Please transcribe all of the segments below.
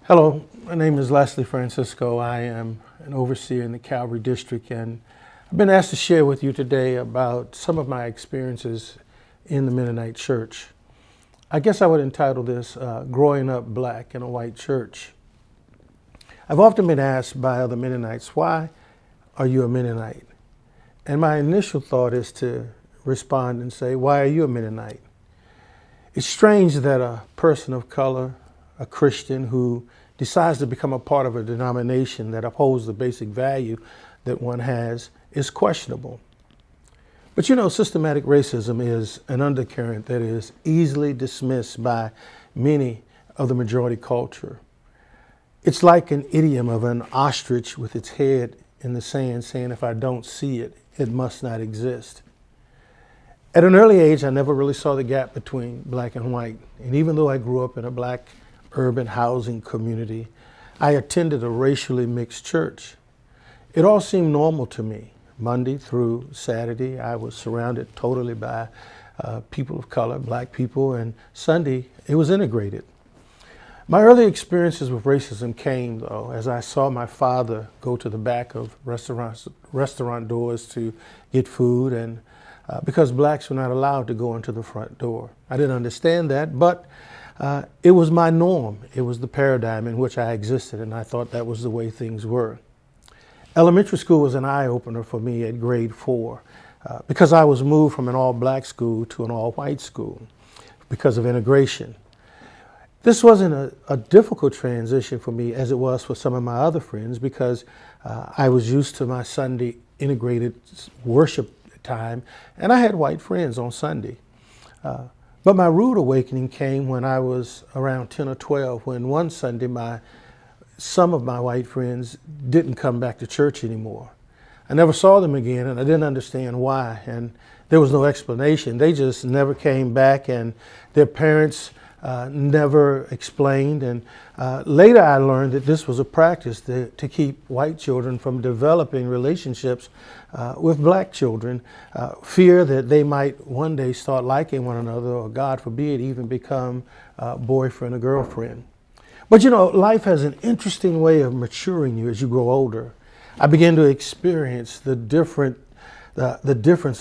Hello, my name is Leslie Francisco. I am an overseer in the Calvary District, and I've been asked to share with you today about some of my experiences in the Mennonite Church. I guess I would entitle this Growing Up Black in a White Church. I've often been asked by other Mennonites, why are you a Mennonite? And my initial thought is to respond and say, why are you a Mennonite? It's strange that a person of color, a Christian who decides to become a part of a denomination that upholds the basic value that one has is questionable. But you know, systematic racism is an undercurrent that is easily dismissed by many of the majority culture. It's like an idiom of an ostrich with its head in the sand saying, if I don't see it, it must not exist. At an early age, I never really saw the gap between black and white. And even though I grew up in a black urban housing community, I attended a racially mixed church. It all seemed normal to me. Monday through Saturday, I was surrounded totally by people of color, black people, and Sunday, it was integrated. My early experiences with racism came, though, as I saw my father go to the back of restaurant doors to get food, and because blacks were not allowed to go into the front door. I didn't understand that, but it was my norm. It was the paradigm in which I existed, and I thought that was the way things were. Elementary school was an eye-opener for me at grade 4 because I was moved from an all-black school to an all-white school because of integration. This wasn't a difficult transition for me as it was for some of my other friends because I was used to my Sunday integrated worship time, and I had white friends on Sunday. But my rude awakening came when I was around 10 or 12, when one Sunday some of my white friends didn't come back to church anymore. I never saw them again, and I didn't understand why, and there was no explanation. They just never came back, and their parents never explained. And later I learned that this was a practice to keep white children from developing relationships with black children, fear that they might one day start liking one another, or God forbid, even become boyfriend or girlfriend. But you know, life has an interesting way of maturing you as you grow older. I began to experience the difference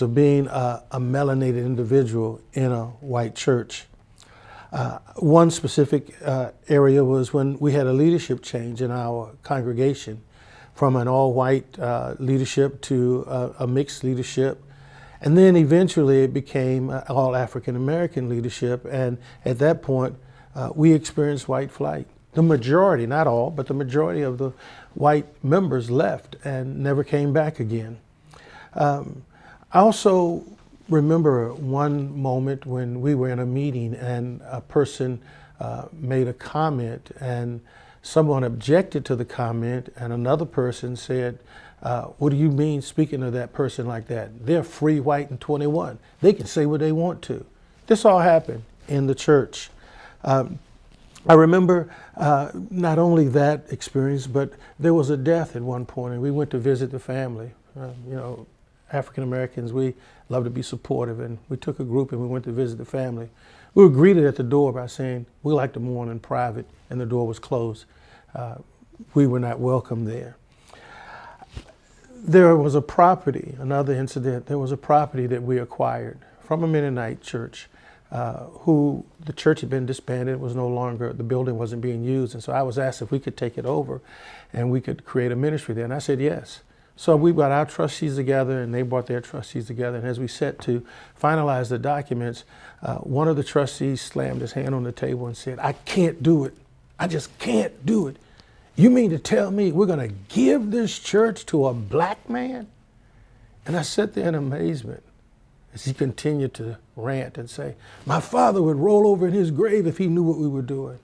of being a melanated individual in a white church. One specific area was when we had a leadership change in our congregation from an all-white leadership to a mixed leadership. And then eventually it became all African-American leadership. And at that point, we experienced white flight. The majority, not all, but the majority of the white members left and never came back again. I also remember one moment when we were in a meeting and a person made a comment and someone objected to the comment, and another person said, what do you mean speaking of that person like that? They're free, white, and 21. They can say what they want to. This all happened in the church. I remember not only that experience, but there was a death at one point, and we went to visit the family. You know, African Americans, we love to be supportive, and we took a group and we went to visit the family. We were greeted at the door by saying, we like to mourn in private, and the door was closed. We were not welcome there. There was a property, another incident, there was a property that we acquired from a Mennonite church who the church had been disbanded. It was no longer, the building wasn't being used, and so I was asked if we could take it over and we could create a ministry there, and I said yes. So we got our trustees together, and they brought their trustees together. And as we set to finalize the documents, one of the trustees slammed his hand on the table and said, I can't do it. I just can't do it. You mean to tell me we're going to give this church to a black man? And I sat there in amazement as he continued to rant and say, my father would roll over in his grave if he knew what we were doing.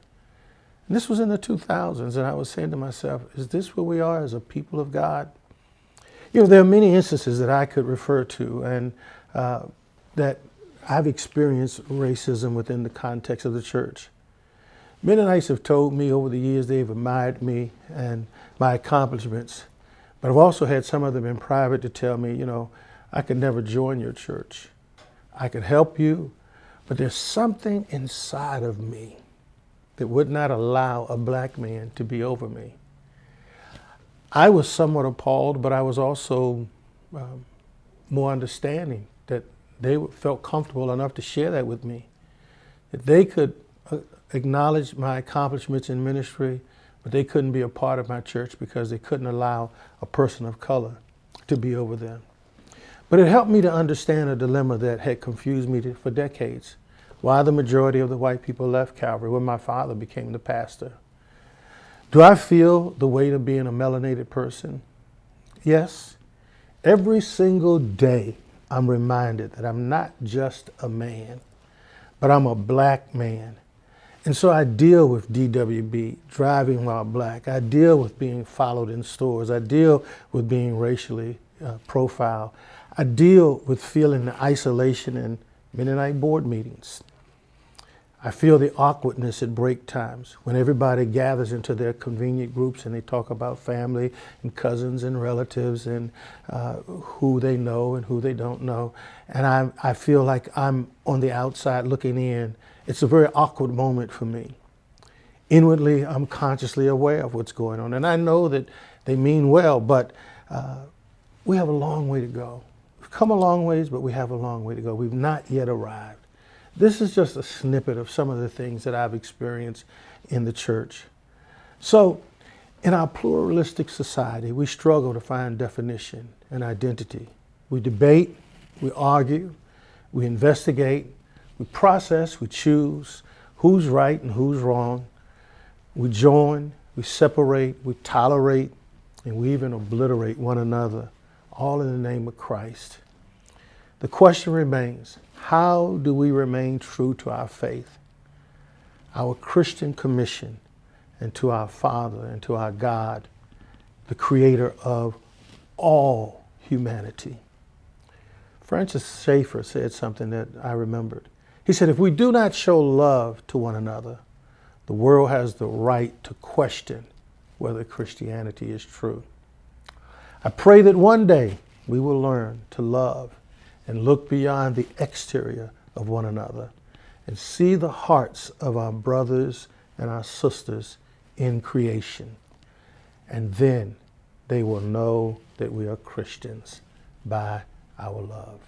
And this was in the 2000s, and I was saying to myself, is this where we are as a people of God? You know, there are many instances that I could refer to and that I've experienced racism within the context of the church. Mennonites have told me over the years they've admired me and my accomplishments, but I've also had some of them in private to tell me, you know, I could never join your church. I could help you, but there's something inside of me that would not allow a black man to be over me. I was somewhat appalled, but I was also more understanding that they felt comfortable enough to share that with me, that they could acknowledge my accomplishments in ministry, but they couldn't be a part of my church because they couldn't allow a person of color to be over them. But it helped me to understand a dilemma that had confused me for decades. Why the majority of the white people left Calvary when my father became the pastor. Do I feel the weight of being a melanated person? Yes. Every single day I'm reminded that I'm not just a man, but I'm a black man. And so I deal with DWB, driving while black. I deal with being followed in stores. I deal with being racially profiled. I deal with feeling the isolation in Mennonite board meetings. I feel the awkwardness at break times when everybody gathers into their convenient groups and they talk about family and cousins and relatives and who they know and who they don't know. And I feel like I'm on the outside looking in. It's a very awkward moment for me. Inwardly, I'm consciously aware of what's going on. And I know that they mean well, but we have a long way to go. We've come a long ways, but we have a long way to go. We've not yet arrived. This is just a snippet of some of the things that I've experienced in the church. So, in our pluralistic society, we struggle to find definition and identity. We debate, we argue, we investigate, we process, we choose who's right and who's wrong. We join, we separate, we tolerate, and we even obliterate one another, all in the name of Christ. The question remains, how do we remain true to our faith, our Christian commission, and to our Father and to our God, the creator of all humanity? Francis Schaeffer said something that I remembered. He said, if we do not show love to one another, the world has the right to question whether Christianity is true. I pray that one day we will learn to love and look beyond the exterior of one another and see the hearts of our brothers and our sisters in creation. And then they will know that we are Christians by our love.